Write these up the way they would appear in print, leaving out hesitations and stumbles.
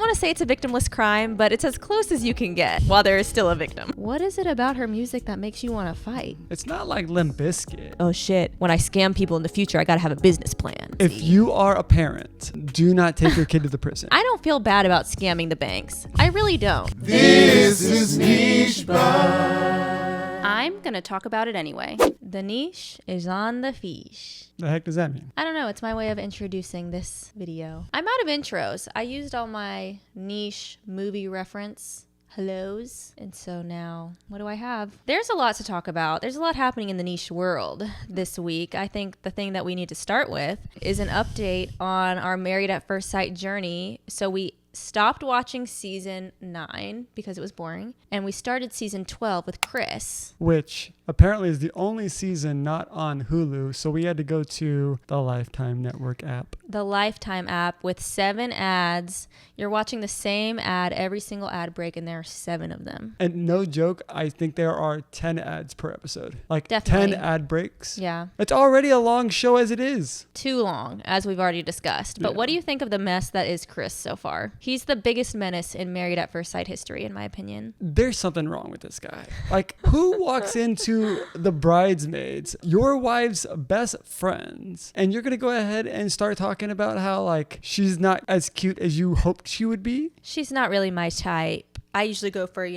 want to say it's a victimless crime, but it's as close as you can get while there is still a victim. What is it about her music that makes you want to fight? It's not like Limp Bizkit. Oh shit, when I scam people in the future, I gotta have a business plan. If you are a parent, do not take your kid to the prison. I don't feel bad about scamming the banks. I really don't. This is Niche Bar. I'm gonna talk about it anyway. The niche is on the fiche. The heck does that mean? I don't know. It's my way of introducing this video. I'm out of intros. I used all my niche movie reference hellos. And so now, what do I have? There's a lot to talk about. There's a lot happening in the niche world this week. I think the thing that we need to start with is an update on our Married at First Sight journey. So we stopped watching season 9 because it was boring, and we started season 12 with Chris, which apparently is the only season not on Hulu, so we had to go to the Lifetime Network app. The Lifetime app with 7 ads. You're watching the same ad every single ad break, and there are 7 of them. And no joke, I think there are 10 ads per episode. Like Definitely. 10 ad breaks. Yeah. It's already a long show as it is. Too long, as we've already discussed. But Yeah. what do you think of the mess that is Chris so far? He's the biggest menace in Married at First Sight history, in my opinion. There's something wrong with this guy. Like, who walks into the bridesmaids, your wife's best friends, and you're going to go ahead and start talking about how, like, she's not as cute as you hoped she would be? She's not really my type. I usually go for,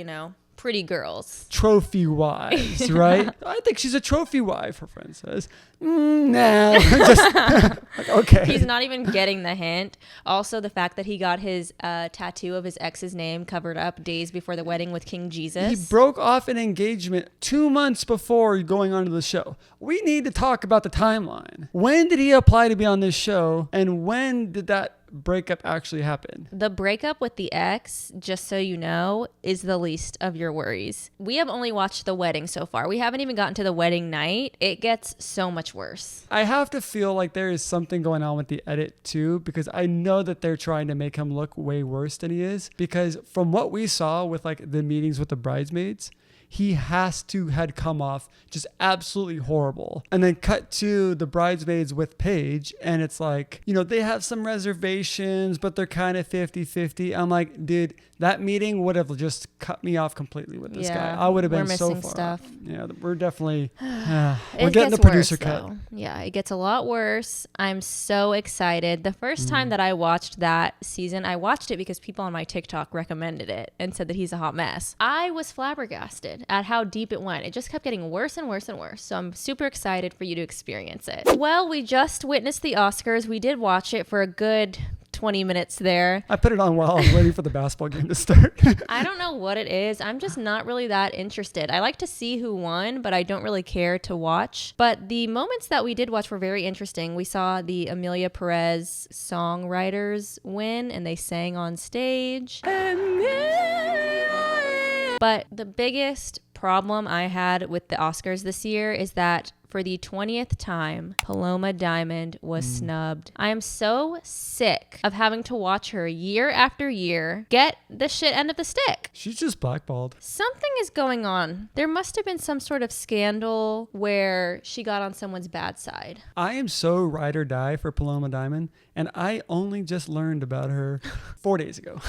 pretty girls. Trophy wives, right? I think she's a trophy wife, her friend says. No. Just, like, okay. He's not even getting the hint. Also, the fact that he got his tattoo of his ex's name covered up days before the wedding with King Jesus. He broke off an engagement 2 months before going on to the show. We need to talk about the timeline. When did he apply to be on this show? And when did that breakup actually happen? The breakup with the ex, just so you know, is the least of your worries. We have only watched the wedding so far. We haven't even gotten to the wedding night. It gets so much worse. I have to feel like there is something going on with the edit too, because I know that they're trying to make him look way worse than he is, because from what we saw with like the meetings with the bridesmaids, he has to had come off just absolutely horrible. And then cut to the bridesmaids with Paige, and it's like, they have some reservations, but they're kind of 50-50. I'm like, dude, that meeting would have just cut me off completely with this guy. I would have been so far. Stuff. Yeah, we're definitely, we're getting the producer cut. Though. Yeah, it gets a lot worse. I'm so excited. The first time that I watched that season, I watched it because people on my TikTok recommended it and said that he's a hot mess. I was flabbergasted at how deep it went. It just kept getting worse and worse and worse. So I'm super excited for you to experience it. Well, we just witnessed the Oscars. We did watch it for a good 20 minutes there. I put it on while I was waiting for the basketball game to start. I don't know what it is. I'm just not really that interested. I like to see who won, but I don't really care to watch. But the moments that we did watch were very interesting. We saw the Amelia Perez songwriters win, and they sang on stage. But the biggest problem I had with the Oscars this year is that for the 20th time, Paloma Diamond was snubbed. I am so sick of having to watch her year after year get the shit end of the stick. She's just blackballed. Something is going on. There must have been some sort of scandal where she got on someone's bad side. I am so ride or die for Paloma Diamond, and I only just learned about her 4 days ago.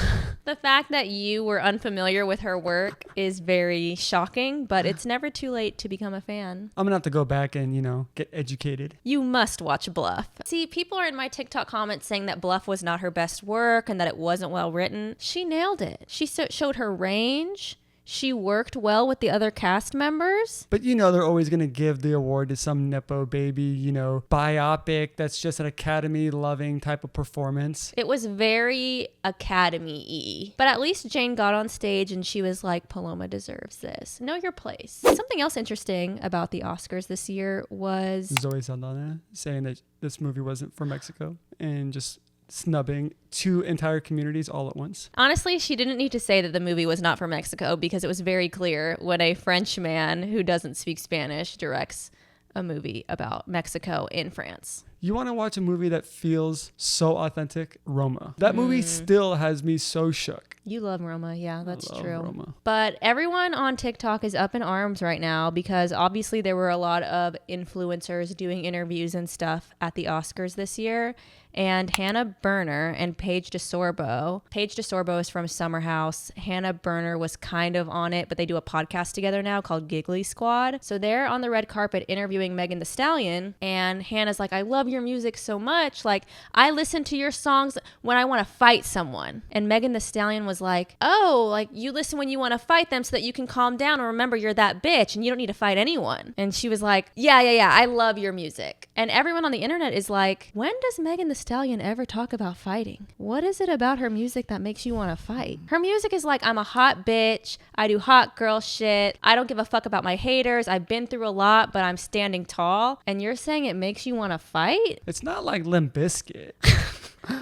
The fact that you were unfamiliar with her work is very shocking, but it's never too late to become a fan. I'm gonna have to go back and, get educated. You must watch Bluff. See, people are in my TikTok comments saying that Bluff was not her best work and that it wasn't well written. She nailed it. She showed her range. She worked well with the other cast members. But they're always going to give the award to some Nepo baby, biopic that's just an Academy-loving type of performance. It was very Academy-y. But at least Jane got on stage and she was like, Paloma deserves this. Know your place. Something else interesting about the Oscars this year was Zoe Saldana saying that this movie wasn't for Mexico and just snubbing 2 entire communities all at once. Honestly, she didn't need to say that the movie was not for Mexico because it was very clear when a French man who doesn't speak Spanish directs a movie about Mexico in France. You want to watch a movie that feels so authentic? Roma. That movie still has me so shook. You love Roma. Yeah, that's I love true. Roma. But everyone on TikTok is up in arms right now because obviously there were a lot of influencers doing interviews and stuff at the Oscars this year. And Hannah Berner and Paige DeSorbo is from Summer House. Hannah Berner was kind of on it, but they do a podcast together now called Giggly Squad. So they're on the red carpet interviewing Megan Thee Stallion. And Hannah's like, I love your music so much. Like, I listen to your songs when I want to fight someone. And Megan Thee Stallion was like, oh, like you listen when you want to fight them so that you can calm down and remember you're that bitch and you don't need to fight anyone. And she was like, yeah, I love your music. And everyone on the internet is like, when does Megan Thee Stallion ever talk about fighting? What is it about her music that makes you want to fight? Her music is like, I'm a hot bitch. I do hot girl shit. I don't give a fuck about my haters. I've been through a lot, but I'm standing tall. And you're saying it makes you want to fight? It's not like Limp Bizkit.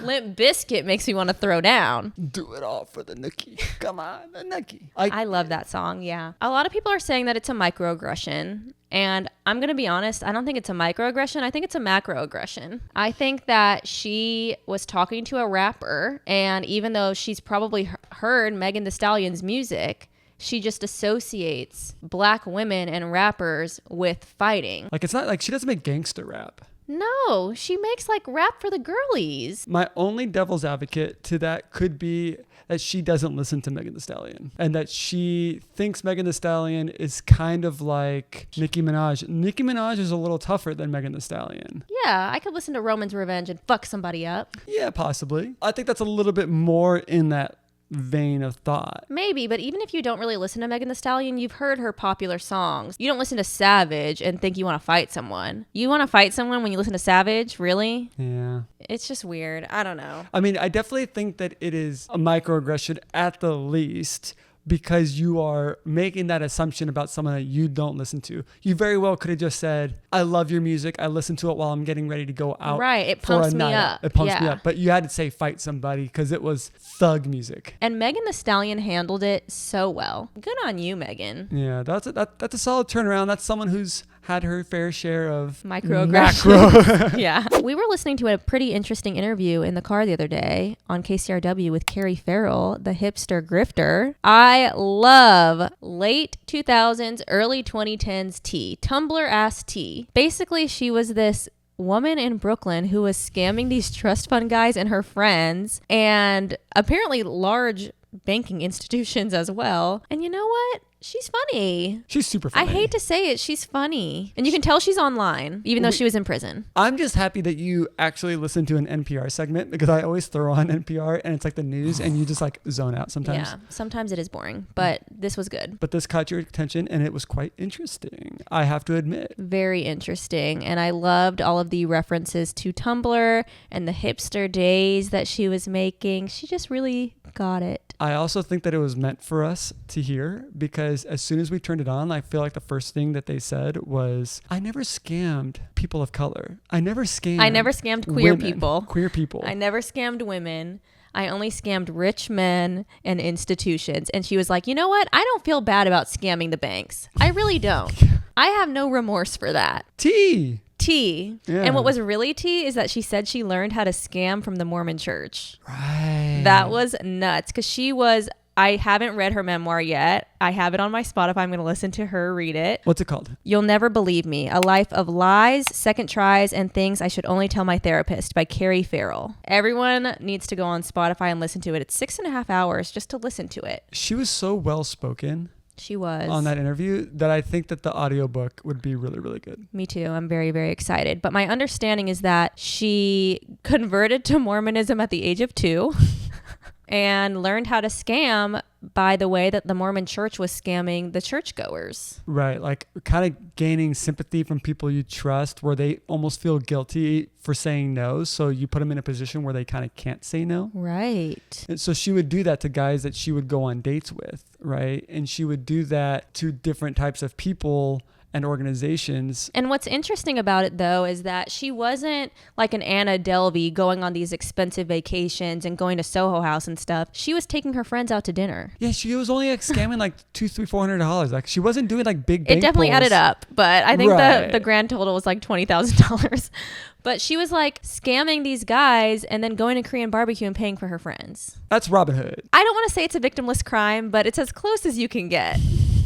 Limp Bizkit makes me want to throw down. Do it all for the nookie. Come on, the nookie. I love that song, yeah. A lot of people are saying that it's a microaggression. And I'm going to be honest, I don't think it's a microaggression. I think it's a macroaggression. I think that she was talking to a rapper, and even though she's probably heard Megan Thee Stallion's music, she just associates black women and rappers with fighting. Like, it's not like she doesn't make gangster rap. No, she makes like rap for the girlies. My only devil's advocate to that could be that she doesn't listen to Megan Thee Stallion and that she thinks Megan Thee Stallion is kind of like Nicki Minaj. Nicki Minaj is a little tougher than Megan Thee Stallion. Yeah, I could listen to Roman's Revenge and fuck somebody up. Yeah, possibly. I think that's a little bit more in that vein of thought. Maybe, but even if you don't really listen to Megan Thee Stallion, you've heard her popular songs. You don't listen to Savage and think you want to fight someone. You want to fight someone when you listen to Savage? Really? Yeah. It's just weird. I don't know. I mean, I definitely think that it is a microaggression at the least, because you are making that assumption about someone that you don't listen to. You very well could have just said, I love your music. I listen to it while I'm getting ready to go out. Right. It pumps me up. It pumps me up. But you had to say fight somebody because it was thug music. And Megan Thee Stallion handled it so well. Good on you, Megan. Yeah, that's a solid turnaround. That's someone who's had her fair share of microaggressions. Yeah. We were listening to a pretty interesting interview in the car the other day on KCRW with Kari Ferrell, the hipster grifter. I love late 2000s, early 2010s tea, Tumblr ass tea. Basically, she was this woman in Brooklyn who was scamming these trust fund guys and her friends, and apparently large banking institutions as well. And you know what? She's funny. She's super funny. I hate to say it. She's funny. And you can tell she's online, even though she was in prison. I'm just happy that you actually listen to an NPR segment, because I always throw on NPR and it's like the news and you just like zone out sometimes. Yeah, sometimes it is boring, but this was good. But this caught your attention and it was quite interesting, I have to admit. Very interesting. And I loved all of the references to Tumblr and the hipster days that she was making. She just really got it. I also think that it was meant for us to hear, because as soon as we turned it on, I feel like the first thing that they said was, I never scammed people of color. I never scammed queer women, people. Queer people. I never scammed women. I only scammed rich men and institutions. And she was like, you know what? I don't feel bad about scamming the banks. I really don't. I have no remorse for that. Tea. Yeah. And what was really tea is that she said she learned how to scam from the Mormon church. Right. That was nuts, because I haven't read her memoir yet. I have it on my Spotify. I'm going to listen to her read it. What's it called? You'll Never Believe Me, A Life of Lies, Second Tries, and Things I Should Only Tell My Therapist by Kari Ferrell. Everyone needs to go on Spotify and listen to it. It's 6.5 hours just to listen to it. She was so well spoken. She was. On that interview, that I think that the audiobook would be really, really good. Me too. I'm very, very excited. But my understanding is that she converted to Mormonism at the age of 2 and learned how to scam by the way that the Mormon church was scamming the churchgoers. Right. Like kind of gaining sympathy from people you trust, where they almost feel guilty for saying no. So you put them in a position where they kind of can't say no. Right. And so she would do that to guys that she would go on dates with. Right. And she would do that to different types of people and organizations. And what's interesting about it, though, is that she wasn't like an Anna Delvey going on these expensive vacations and going to Soho House and stuff. She was taking her friends out to dinner. Yeah, she was only like scamming like $200-$400. Like she wasn't doing like big. It definitely pulls. added up, but I think Right. the grand total was like $20,000. But she was like scamming these guys and then going to Korean barbecue and paying for her friends. That's Robin Hood. I don't want to say it's a victimless crime, but it's as close as you can get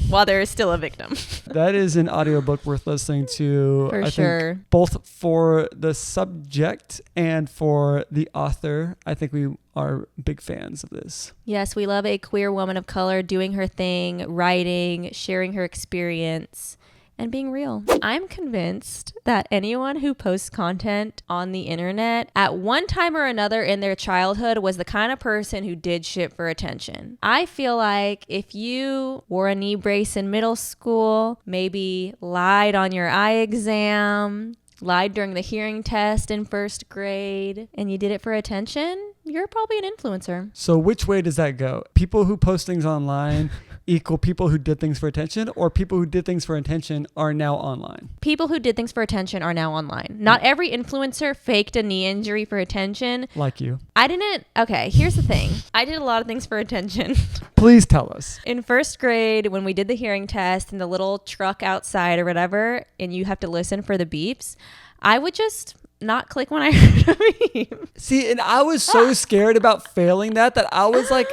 while there is still a victim. That is an audiobook worth listening to. For I sure. think both for the subject and for the author. I think we are big fans of this. Yes, we love a queer woman of color doing her thing, writing, sharing her experience, and being real. I'm convinced that anyone who posts content on the internet at one time or another in their childhood was the kind of person who did shit for attention. I feel like if you wore a knee brace in middle school, maybe lied on your eye exam, lied during the hearing test in first grade, and you did it for attention, you're probably an influencer. So which way does that go? People who post things online equal people who did things for attention, or people who did things for attention are now online? People who did things for attention are now online. Not every influencer faked a knee injury for attention. Like you. I didn't. Okay, here's the thing. I did a lot of things for attention. Please tell us. In first grade, when we did the hearing test and the little truck outside or whatever, and you have to listen for the beeps, I would just not click when I heard a beep. See, and I was so scared about failing that I was like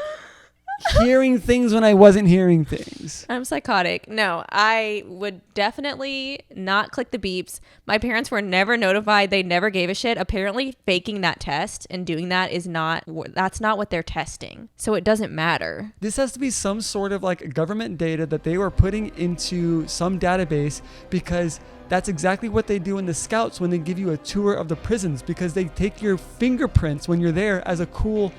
hearing things when I wasn't hearing things. I'm psychotic. No, I would definitely not click the beeps. My parents were never notified. They never gave a shit. Apparently faking that test and doing that that's not what they're testing. So it doesn't matter. This has to be some sort of like government data that they were putting into some database, because that's exactly what they do in the Scouts when they give you a tour of the prisons, because they take your fingerprints when you're there as a cool,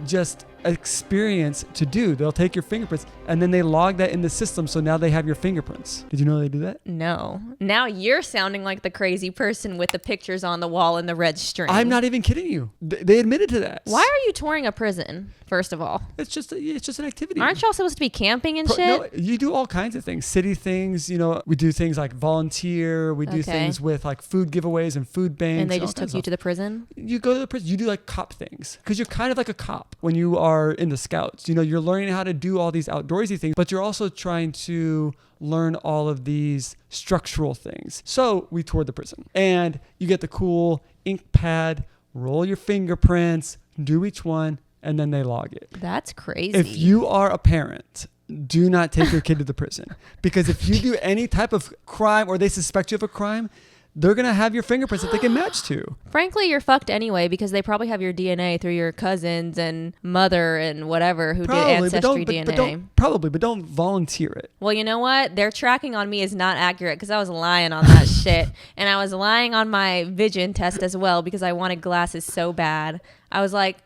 just experience to do. They'll take your fingerprints and then they log that in the system, so now they have your fingerprints. Did you know they do that? No. Now you're sounding like the crazy person with the pictures on the wall and the red string. I'm not even kidding you. They admitted to that. Why are you touring a prison, first of all? It's just an activity. Aren't y'all supposed to be camping and shit? No, you do all kinds of things. City things, we do things like volunteer. We do things with like food giveaways and food banks. And they just took you to the prison? You go to the prison. You do like cop things, because you're kind of like a cop when you are in the Scouts. You're learning how to do all these outdoorsy things, but you're also trying to learn all of these structural things. So we toured the prison, and you get the cool ink pad, roll your fingerprints, do each one, and then they log it. That's crazy. If you are a parent, do not take your kid to the prison, because if you do any type of crime or they suspect you of a crime, they're going to have your fingerprints that they can match to. Frankly, you're fucked anyway, because they probably have your DNA through your cousins and mother and whatever who did ancestry DNA. But don't volunteer it. Well, you know what? Their tracking on me is not accurate, because I was lying on that shit. And I was lying on my vision test as well, because I wanted glasses so bad. I was like,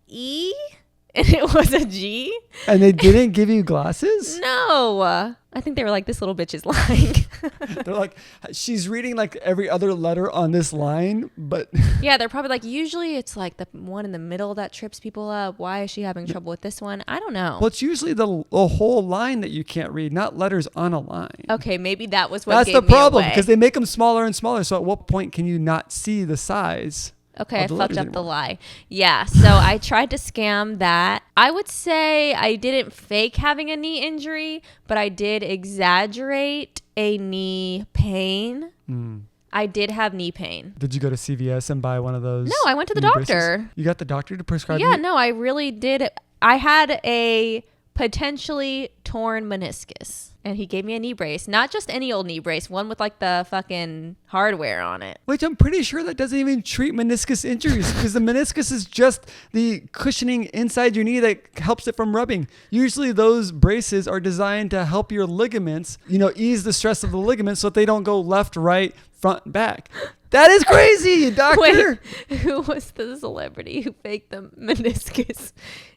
E? And it was a G. And they didn't give you glasses? No. I think they were like, this little bitch is lying. They're like, she's reading like every other letter on this line, but... Yeah, they're probably like, usually it's like the one in the middle that trips people up. Why is she having trouble with this one? I don't know. Well, it's usually the whole line that you can't read, not letters on a line. Okay, maybe that was what That's gave the me problem, away. because they make them smaller and smaller. So at what point can you not see the size? Okay, I fucked up the lie. Yeah, so I tried to scam that. I would say I didn't fake having a knee injury, but I did exaggerate a knee pain. I did have knee pain. Did you go to CVS and buy one of those? No, I went to the knee doctor. braces? You got the doctor to prescribe Yeah, you? no, I really did. I had a potentially torn meniscus, and he gave me a knee brace. Not just any old knee brace, one with like the fucking hardware on it. Which I'm pretty sure that doesn't even treat meniscus injuries, because the meniscus is just the cushioning inside your knee that helps it from rubbing. Usually those braces are designed to help your ligaments, ease the stress of the ligaments so that they don't go left, right, front, and back. That is crazy, doctor. Wait, who was the celebrity who faked the meniscus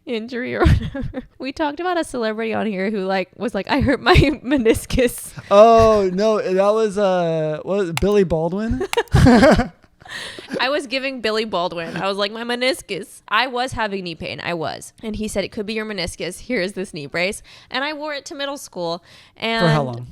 injury or whatever? We talked about a celebrity on here who was like, I hurt my meniscus. Oh no, that was what was it, Billy Baldwin? I was giving Billy Baldwin. I was like, my meniscus. I was having knee pain. I was. And he said, it could be your meniscus. Here is this knee brace. And I wore it to middle school. And For how long?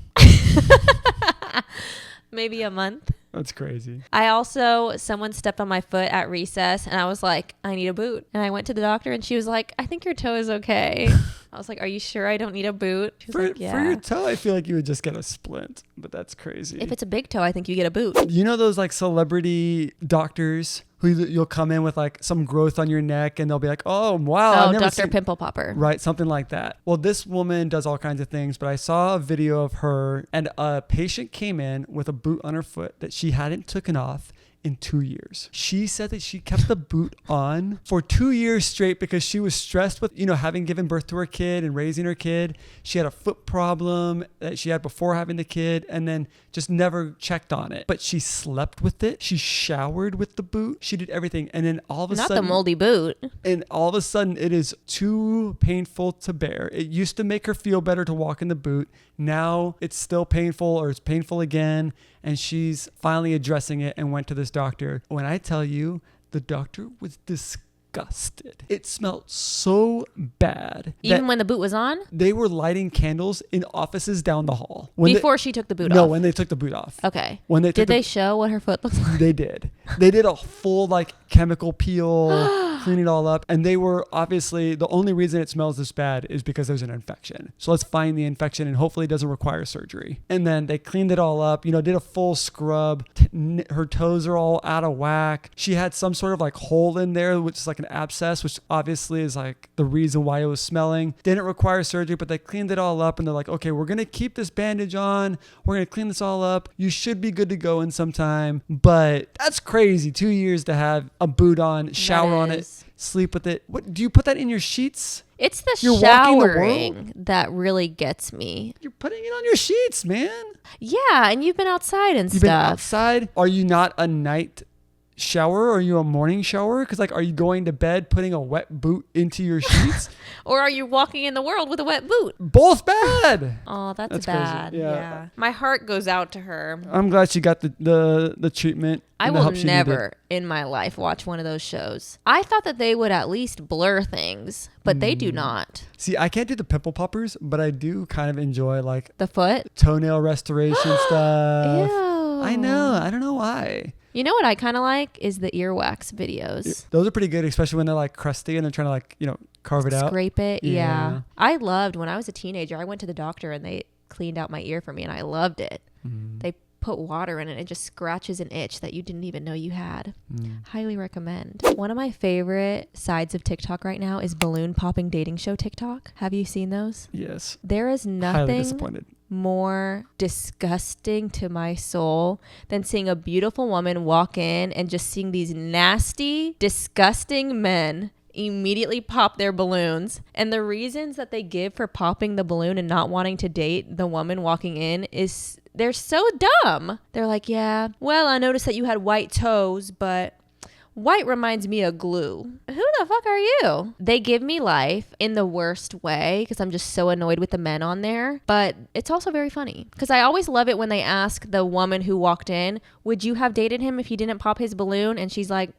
Maybe a month. That's crazy. Someone stepped on my foot at recess and I was like, I need a boot. And I went to the doctor and she was like, I think your toe is okay. I was like, are you sure I don't need a boot? She was like, yeah. For your toe, I feel like you would just get a splint, but that's crazy. If it's a big toe, I think you get a boot. You know those like celebrity doctors who you'll come in with like some growth on your neck and they'll be like, oh, wow. Oh, Dr. Pimple Popper. Right, something like that. Well, this woman does all kinds of things, but I saw a video of her and a patient came in with a boot on her foot that she hadn't taken off in 2 years. She said that she kept the boot on for 2 years straight because she was stressed with, having given birth to her kid and raising her kid. She had a foot problem that she had before having the kid and then just never checked on it. But she slept with it. She showered with the boot. She did everything. And then all of a sudden... Not the moldy boot. And all of a sudden it is too painful to bear. It used to make her feel better to walk in the boot. Now it's still painful or it's painful again. And she's finally addressing it and went to this doctor. When I tell you, the doctor was disgusted. It smelled so bad. Even when the boot was on? They were lighting candles in offices down the hall. Before she took the boot off? No, when they took the boot off. Okay. Did they show what her foot looks like? They did. They did a full chemical peel, clean it all up. And they were obviously, the only reason it smells this bad is because there's an infection. So let's find the infection and hopefully it doesn't require surgery. And then they cleaned it all up, did a full scrub. Her toes are all out of whack. She had some sort of hole in there, which is like an abscess, which obviously is the reason why it was smelling. Didn't require surgery, but they cleaned it all up and they're like, okay, we're going to keep this bandage on. We're going to clean this all up. You should be good to go in some time. But that's crazy. 2 years to have a boot on, shower on it, sleep with it. What do you put that in your sheets? It's the showering that really gets me. You're putting it on your sheets, man. Yeah, and you've been outside and You've been outside. Are you not a night shower? Or are you a morning shower? Because are you going to bed putting a wet boot into your sheets? Or are you walking in the world with a wet boot? Both bad. Oh, that's bad. Crazy. Yeah. My heart goes out to her. I'm glad she got the treatment. I will never in my life watch one of those shows. I thought that they would at least blur things, but they do not. See, I can't do the pimple poppers, but I do kind of enjoy the foot toenail restoration stuff. Ew. I know. I don't know why. You know what I kind of like is the earwax videos. Those are pretty good, especially when they're crusty and they're trying to carve it out. Scrape it. Yeah. I loved when I was a teenager, I went to the doctor and they cleaned out my ear for me and I loved it. They put water in it. It just scratches an itch that you didn't even know you had. Highly recommend. One of my favorite sides of TikTok right now is balloon popping dating show TikTok. Have you seen those? Yes. There is Highly nothing disappointed. More disgusting to my soul than seeing a beautiful woman walk in and just seeing these nasty, disgusting men immediately pop their balloons. And the reasons that they give for popping the balloon and not wanting to date the woman walking in is they're so dumb. They're like, yeah, well, I noticed that you had white toes, but white reminds me of glue. Who the fuck are you? They give me life in the worst way because I'm just so annoyed with the men on there. But it's also very funny because I always love it when they ask the woman who walked in, would you have dated him if he didn't pop his balloon? And she's like,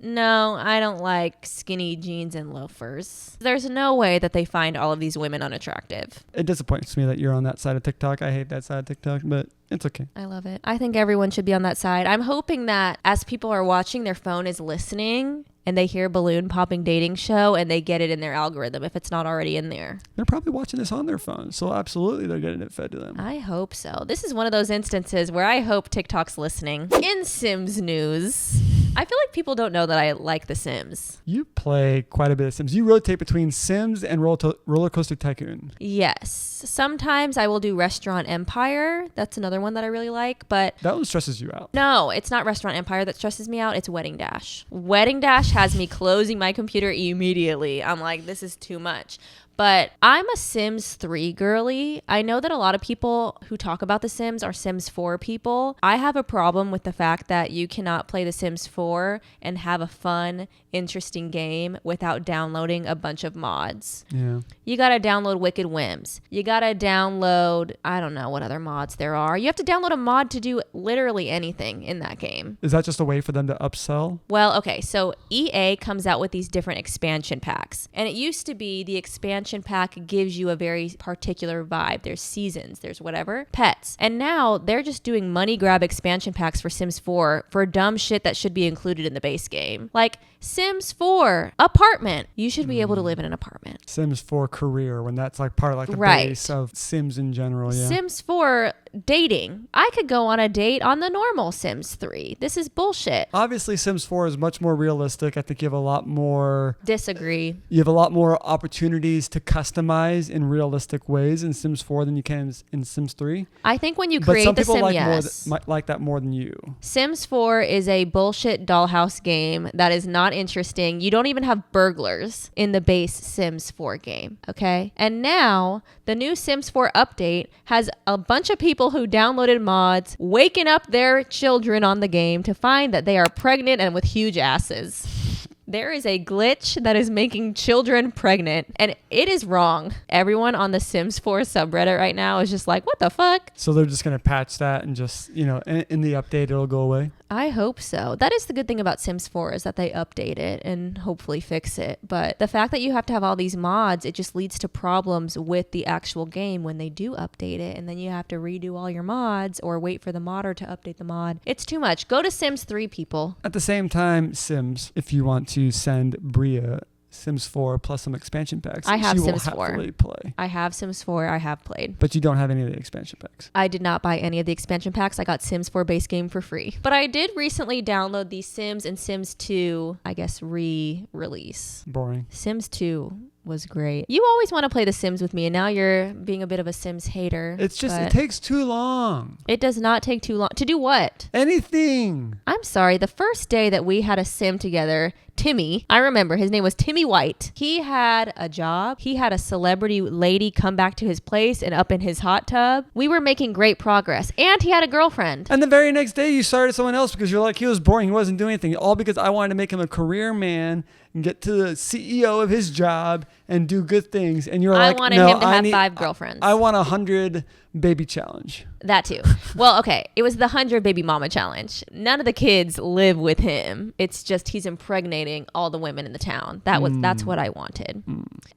no, I don't like skinny jeans and loafers. There's no way that they find all of these women unattractive. It disappoints me that you're on that side of TikTok. I hate that side of TikTok, but it's okay. I love it. I think everyone should be on that side. I'm hoping that as people are watching, their phone is listening and they hear balloon popping dating show and they get it in their algorithm if it's not already in there. They're probably watching this on their phone, so absolutely they're getting it fed to them. I hope so. This is one of those instances where I hope TikTok's listening. In Sims news, I feel like people don't know that I like The Sims. You play quite a bit of Sims. You rotate between Sims and Roller Coaster Tycoon. Yes. Sometimes I will do Restaurant Empire. That's another one that I really like, but... That one stresses you out. No, it's not Restaurant Empire that stresses me out. It's Wedding Dash. Wedding Dash has me closing my computer immediately. I'm like, this is too much. But I'm a Sims 3 girly. I know that a lot of people who talk about The Sims are Sims 4 people. I have a problem with the fact that you cannot play The Sims 4 and have a fun, interesting game without downloading a bunch of mods. Yeah. You got to download Wicked Whims. You got to download, I don't know what other mods there are. You have to download a mod to do literally anything in that game. Is that just a way for them to upsell? Well, okay. So EA comes out with these different expansion packs. And it used to be the expansion expansion pack gives you a very particular vibe. There's seasons, there's whatever, pets. And now they're just doing money grab expansion packs for Sims 4 for dumb shit that should be included in the base game. Like Sims 4 apartment. You should be able to live in an apartment. Sims 4 career, when that's like part of like the Right. base of Sims in general. Yeah. Sims 4 dating. I could go on a date on the normal Sims 3. This is bullshit. Obviously, Sims 4 is much more realistic. I think you have a lot more. Disagree. You have a lot more opportunities to customize in realistic ways in Sims 4 than you can in Sims 3. I think when you But create some the people sim, like yes. might like that more than you. Sims 4 is a bullshit dollhouse game that is not interesting. You don't even have burglars in the base Sims 4 game, okay? And now the new Sims 4 update has a bunch of people who downloaded mods waking up their children on the game to find that they are pregnant and with huge asses. There is a glitch that is making children pregnant, and it is wrong. Everyone on the Sims 4 subreddit right now is just like, what the fuck? So they're just going to patch that and just, in the update, it'll go away. I hope so. That is the good thing about Sims 4 is that they update it and hopefully fix it. But the fact that you have to have all these mods, it just leads to problems with the actual game when they do update it. And then you have to redo all your mods or wait for the modder to update the mod. It's too much. Go to Sims 3, people. At the same time, Sims, if you want to send Bria Sims 4 plus some expansion packs, I have she Sims will 4. happily play. I have Sims 4. I have played. But you don't have any of the expansion packs. I did not buy any of the expansion packs. I got Sims 4 base game for free. But I did recently download the Sims and Sims 2, I guess, re-release. Boring. Sims 2 was great. You always want to play The Sims with me, and now you're being a bit of a Sims hater. It's just, but it takes too long. it does not take too long. To do what? Anything. I'm sorry. The first day that we had a sim together, Timmy, I remember his name was Timmy White. He had a job. He had a celebrity lady come back to his place and up in his hot tub. We were making great progress. And he had a girlfriend. And the very next day you started someone else because you're like, he was boring. He wasn't doing anything. All because I wanted to make him a career man and get to the CEO of his job and do good things. And you're like, I wanted no, him to have need 5 girlfriends. I want 100 baby challenge. That too. Well, okay. It was the 100 baby mama challenge. None of the kids live with him. It's just he's impregnating all the women in the town. That's what I wanted.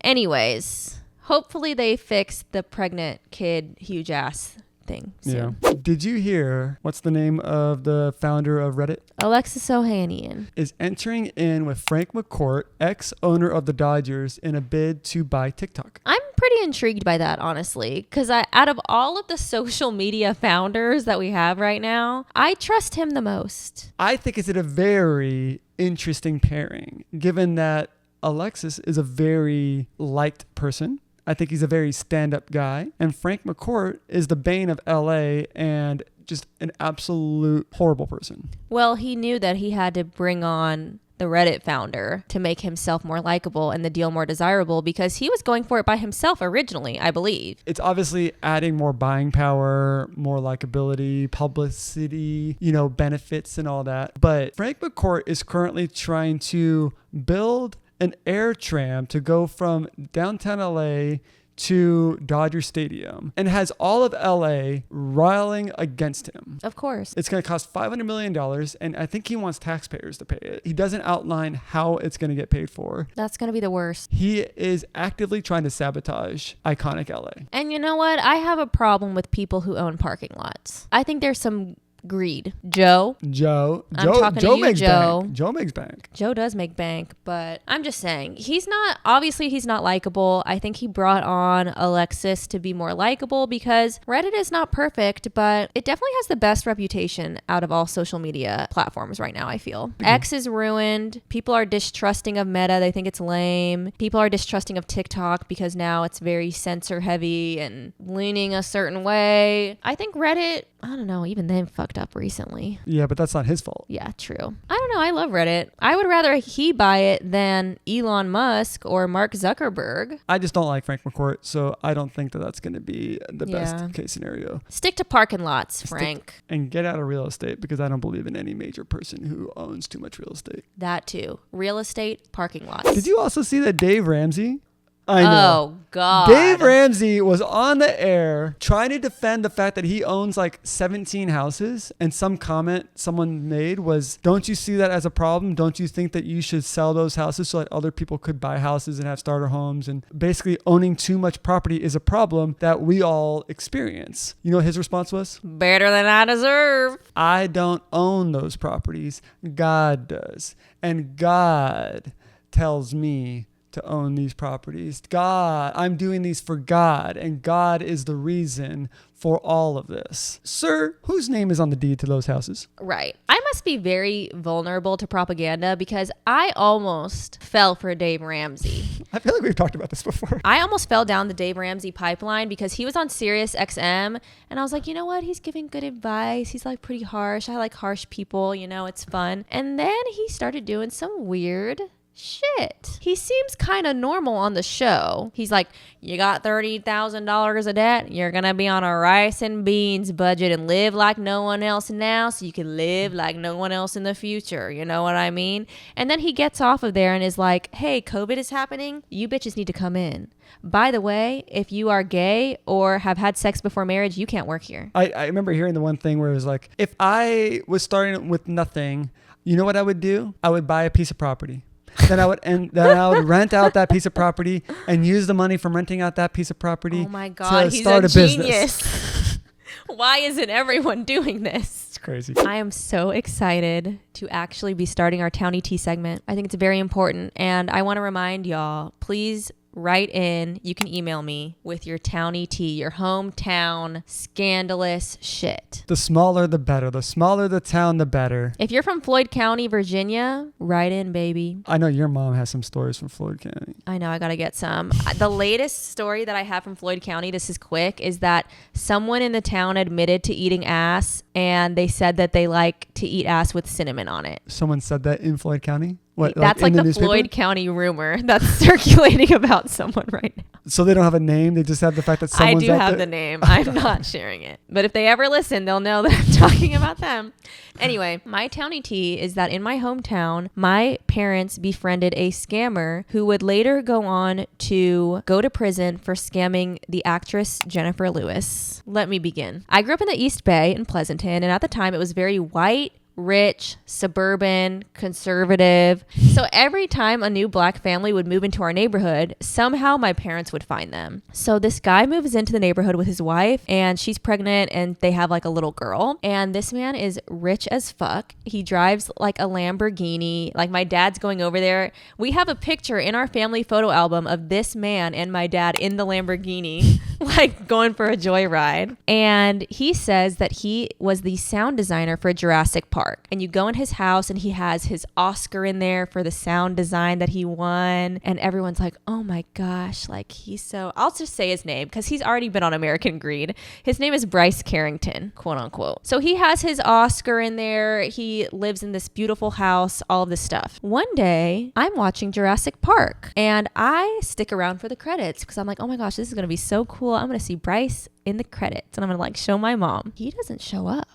Anyways, hopefully they fix the pregnant kid huge ass thing soon. Yeah. Did you hear what's the name of the founder of Reddit? Alexis Ohanian. Is entering in with Frank McCourt, ex-owner of the Dodgers, in a bid to buy TikTok. I'm pretty intrigued by that, honestly, because out of all of the social media founders that we have right now, I trust him the most. I think it's a very interesting pairing, given that Alexis is a very liked person. I think he's a very stand-up guy. And Frank McCourt is the bane of LA and just an absolute horrible person. Well, he knew that he had to bring on the Reddit founder to make himself more likable and the deal more desirable because he was going for it by himself originally, I believe. It's obviously adding more buying power, more likability, publicity, benefits and all that. But Frank McCourt is currently trying to build an air tram to go from downtown LA to Dodger Stadium and has all of LA riling against him. Of course. It's going to cost $500 million, and I think he wants taxpayers to pay it. He doesn't outline how it's going to get paid for. That's going to be the worst. He is actively trying to sabotage iconic LA. And you know what? I have a problem with people who own parking lots. I think there's some greed. Joe makes Joe. bank. Joe makes bank. Joe does make bank, but I'm just saying he's not likable. I think he brought on Alexis to be more likable because Reddit is not perfect, but it definitely has the best reputation out of all social media platforms right now, I feel. X is ruined. People are distrusting of Meta. They think it's lame. People are distrusting of TikTok because now it's very censor heavy and leaning a certain way. I think Reddit, I don't know, even they fucked up recently. Yeah, but that's not his fault. Yeah, true. I don't know. I love Reddit. I would rather he buy it than Elon Musk or Mark Zuckerberg. I just don't like Frank McCourt, so I don't think that that's going to be the best case scenario. Stick to parking lots, Frank. And get out of real estate because I don't believe in any major person who owns too much real estate. That too. Real estate, parking lots. Did you also see that Dave Ramsey I know. Oh, God. Dave Ramsey was on the air trying to defend the fact that he owns like 17 houses. And some comment someone made was, don't you see that as a problem? Don't you think that you should sell those houses so that other people could buy houses and have starter homes? And basically owning too much property is a problem that we all experience. You know what his response was? Better than I deserve. I don't own those properties. God does. And God tells me to own these properties. God, I'm doing these for God, and God is the reason for all of this. Sir, whose name is on the deed to those houses? Right. I must be very vulnerable to propaganda because I almost fell for Dave Ramsey. I feel like we've talked about this before. I almost fell down the Dave Ramsey pipeline because he was on Sirius XM and I was like, you know what? He's giving good advice. He's like pretty harsh. I like harsh people, you know, it's fun. And then he started doing some weird shit. He seems kind of normal on the show. He's like, you got $30,000 of debt. You're going to be on a rice and beans budget and live like no one else now so you can live like no one else in the future. You know what I mean? And then he gets off of there and is like, hey, COVID is happening. You bitches need to come in. By the way, if you are gay or have had sex before marriage, you can't work here. I remember hearing the one thing where it was like, if I was starting with nothing, you know what I would do? I would buy a piece of property. Then I would rent out that piece of property and use the money from renting out that piece of property. Oh my God, to he's start a a business. genius. Why isn't everyone doing this? It's crazy. I am so excited to actually be starting our Townie tea segment. I think it's very important. And I want to remind y'all, please write in. You can email me with your Townie tea, your hometown scandalous shit. The smaller, the better. The smaller the town, the better. If you're from Floyd County, Virginia, write in, baby. I know your mom has some stories from Floyd County. I know, I gotta get some. The latest story that I have from Floyd County, this is quick, is that someone in the town admitted to eating ass and they said that they like to eat ass with cinnamon on it. Someone said that in Floyd County? What, that's like the Floyd County rumor that's circulating about someone right now. So they don't have a name? They just have the fact that someone's I do have there? the name. I'm not sharing it. But if they ever listen, they'll know that I'm talking about them. Anyway, my Townie tea is that in my hometown, my parents befriended a scammer who would later go on to go to prison for scamming the actress Jenifer Lewis. Let me begin. I grew up in the East Bay in Pleasanton, and at the time it was very white, rich, suburban, conservative. So every time a new black family would move into our neighborhood, somehow my parents would find them. So this guy moves into the neighborhood with his wife and she's pregnant and they have like a little girl. And this man is rich as fuck. He drives like a Lamborghini. Like my dad's going over there. We have a picture in our family photo album of this man and my dad in the Lamborghini, like going for a joyride. And he says that he was the sound designer for Jurassic Park. And you go in his house and he has his Oscar in there for the sound design that he won. And everyone's like, oh my gosh, like he's so, I'll just say his name because he's already been on American Greed. His name is Bryce Carrington, quote unquote. So he has his Oscar in there. He lives in this beautiful house, all of this stuff. One day I'm watching Jurassic Park and I stick around for the credits because I'm like, oh my gosh, this is going to be so cool. I'm going to see Bryce in the credits and I'm going to like show my mom. He doesn't show up.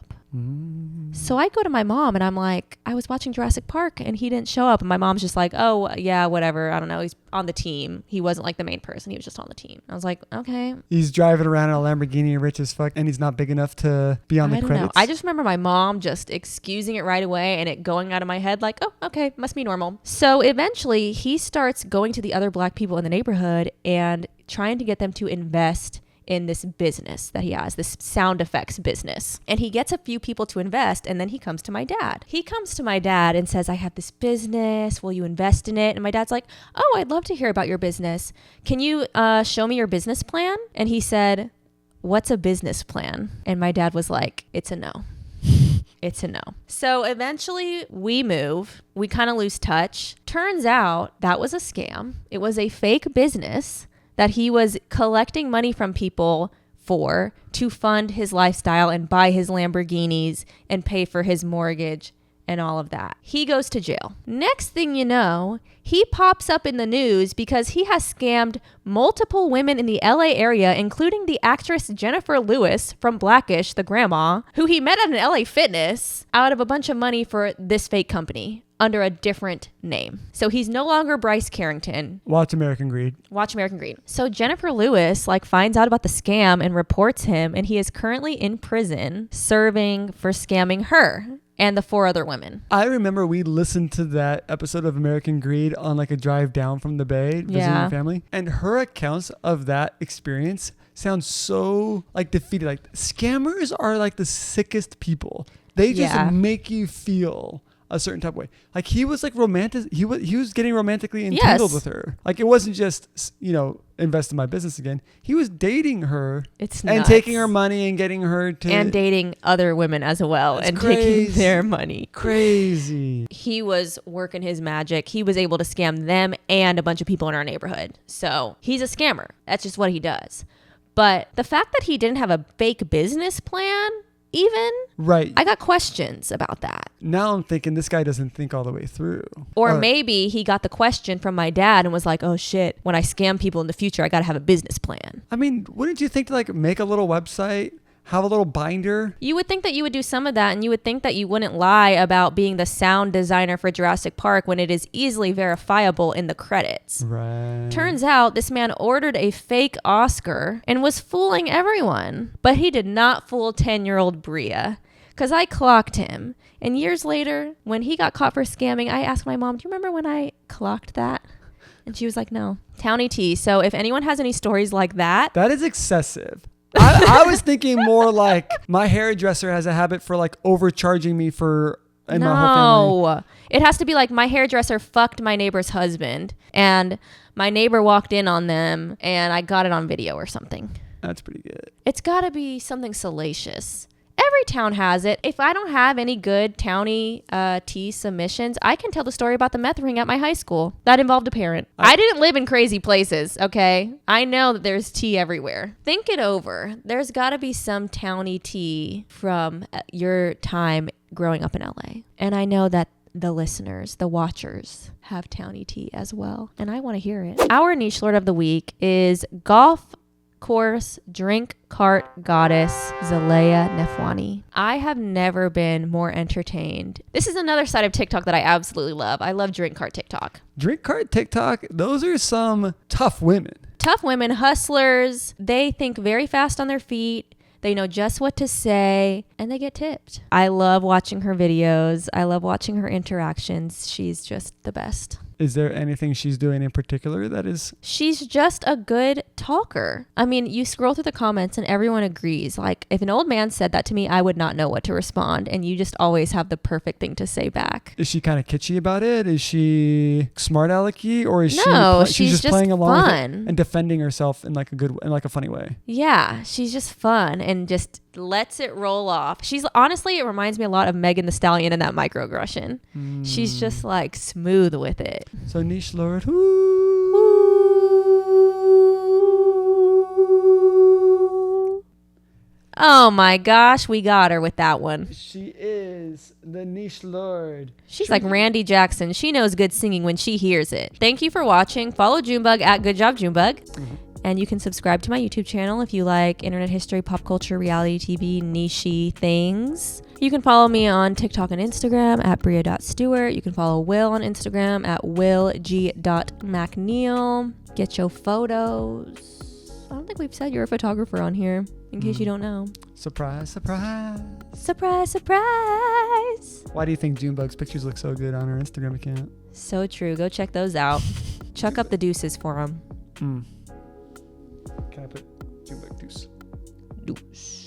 So I go to my mom and I'm like, I was watching Jurassic Park and he didn't show up. And my mom's just like, oh yeah, whatever. I don't know. He's on the team. He wasn't like the main person. He was just on the team. I was like, okay. He's driving around in a Lamborghini, rich as fuck, and he's not big enough to be on the credits. Know. I just remember my mom just excusing it right away and it going out of my head like, oh, okay, must be normal. So eventually he starts going to the other black people in the neighborhood and trying to get them to invest in this business that he has, this sound effects business. And he gets a few people to invest and then he comes to my dad. He comes to my dad and says, I have this business. Will you invest in it? And my dad's like, oh, I'd love to hear about your business. Can you show me your business plan? And he said, what's a business plan? And my dad was like, it's a no. It's a no. So eventually we move. We kind of lose touch. Turns out that was a scam. It was a fake business that he was collecting money from people to fund his lifestyle and buy his Lamborghinis and pay for his mortgage and all of that. He goes to jail. Next thing you know, he pops up in the news because he has scammed multiple women in the LA area, including the actress Jenifer Lewis from Blackish, the grandma, who he met at an LA Fitness, out of a bunch of money for this fake company under a different name. So he's no longer Bryce Carrington. Watch American Greed. Watch American Greed. So Jenifer Lewis finds out about the scam and reports him, and he is currently in prison serving for scamming her and the 4 other women. I remember we listened to that episode of American Greed on a drive down from the Bay, visiting family. And her accounts of that experience sound so defeated. Scammers are the sickest people. They just make you feel a certain type of way. He was romantic. He was getting romantically entangled with her. It wasn't just, invest in my business again. He was dating her. It's and nuts. taking her money and getting her to. And dating other women as well. That's and crazy. Taking their money. Crazy. He was working his magic. He was able to scam them and a bunch of people in our neighborhood. So he's a scammer. That's just what he does. But the fact that he didn't have a fake business plan, even, right, I got questions about that. Now I'm thinking this guy doesn't think all the way through. Or maybe he got the question from my dad and was like, oh shit, when I scam people in the future, I got to have a business plan. I mean, wouldn't you think to make a little website, have a little binder? You would think that you would do some of that, and you would think that you wouldn't lie about being the sound designer for Jurassic Park when it is easily verifiable in the credits. Right. Turns out this man ordered a fake Oscar and was fooling everyone. But he did not fool 10-year-old Bria, because I clocked him. And years later, when he got caught for scamming, I asked my mom, do you remember when I clocked that? And she was like, no. Townie T. So if anyone has any stories like that. That is excessive. I was thinking more my hairdresser has a habit for overcharging me for my whole family. It has to be my hairdresser fucked my neighbor's husband and my neighbor walked in on them and I got it on video or something. That's pretty good. It's got to be something salacious. Every town has it. If I don't have any good Townie tea submissions, I can tell the story about the meth ring at my high school. That involved a parent. I didn't live in crazy places, okay? I know that there's tea everywhere. Think it over. There's got to be some Townie tea from your time growing up in LA. And I know that the listeners, the watchers, have Townie tea as well. And I want to hear it. Our nichelord of the week is golf course drink cart goddess Zalea Nefwani. I have never been more entertained. This is another side of TikTok that I absolutely love. I love drink cart TikTok. Drink cart TikTok, those are some tough women. Tough women, hustlers. They think very fast on their feet. They know just what to say, and they get tipped. I love watching her videos. I love watching her interactions. She's just the best. Is there anything she's doing in particular that is? She's just a good talker. I mean, you scroll through the comments and everyone agrees. If an old man said that to me, I would not know what to respond. And you just always have the perfect thing to say back. Is she kind of kitschy about it? Is she smart alecky, or is she's just playing along fun. with it and defending herself in a funny way? Yeah, she's just fun and just lets it roll off. It reminds me a lot of Megan the Stallion in that microaggression. She's just smooth with it. So nichelord, oh my gosh, we got her with that one. She is the nichelord. She's like Randy Jackson. She knows good singing when she hears it. Thank you for watching. Follow Junebug at Good Job Junebug. Mm-hmm. And you can subscribe to my YouTube channel if you like internet history, pop culture, reality TV, niche things. You can follow me on TikTok and Instagram at bria.stewart. You can follow Will on Instagram at willg.mcneil. Get your photos. I don't think we've said you're a photographer on here, in case you don't know. Surprise, surprise. Surprise, surprise. Why do you think Junebug's pictures look so good on her Instagram account? So true. Go check those out. Chuck up the deuces for them. Can I put Junebug deuce? Deuce.